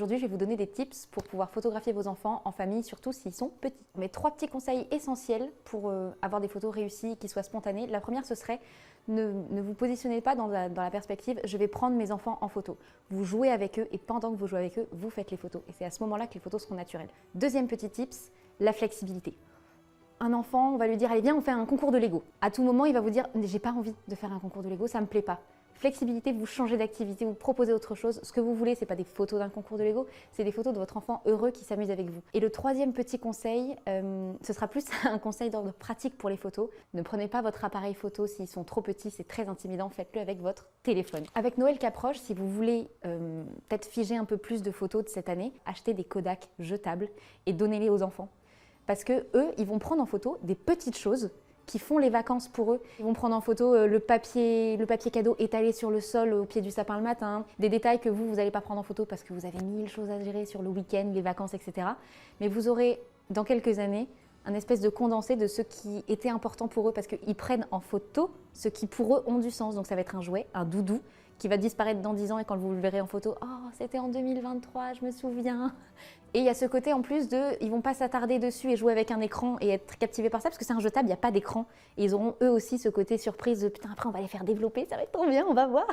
Aujourd'hui, je vais vous donner des tips pour pouvoir photographier vos enfants en famille, surtout s'ils sont petits. Mes 3 petits conseils essentiels pour avoir des photos réussies, qui soient spontanées. La première, ce serait ne vous positionnez pas dans la perspective « je vais prendre mes enfants en photo ». Vous jouez avec eux et pendant que vous jouez avec eux, vous faites les photos. Et c'est à ce moment-là que les photos seront naturelles. Deuxième petit tips, la flexibilité. Un enfant, on va lui dire « allez viens, on fait un concours de Lego ». À tout moment, il va vous dire « j'ai pas envie de faire un concours de Lego, ça me plaît pas ». Flexibilité, vous changez d'activité, vous proposez autre chose. Ce que vous voulez, ce n'est pas des photos d'un concours de Lego, c'est des photos de votre enfant heureux qui s'amuse avec vous. Et le troisième petit conseil, ce sera plus un conseil d'ordre pratique pour les photos. Ne prenez pas votre appareil photo s'ils sont trop petits, c'est très intimidant, faites-le avec votre téléphone. Avec Noël qui approche, si vous voulez peut-être figer un peu plus de photos de cette année, achetez des Kodak jetables et donnez-les aux enfants. Parce que eux, ils vont prendre en photo des petites choses qui font les vacances pour eux. Ils vont prendre en photo le papier cadeau étalé sur le sol au pied du sapin le matin, des détails que vous n'allez pas prendre en photo parce que vous avez 1000 choses à gérer sur le week-end, les vacances, etc. Mais vous aurez, dans quelques années, un espèce de condensé de ce qui était important pour eux parce qu'ils prennent en photo ce qui pour eux ont du sens. Donc ça va être un jouet, un doudou, qui va disparaître dans 10 ans et quand vous le verrez en photo, « Oh, c'était en 2023, je me souviens !» Et il y a ce côté en plus de, ils vont pas s'attarder dessus et jouer avec un écran et être captivés par ça parce que c'est un jetable, il n'y a pas d'écran. Et ils auront eux aussi ce côté surprise de « Putain, après on va les faire développer, ça va être trop bien, on va voir !»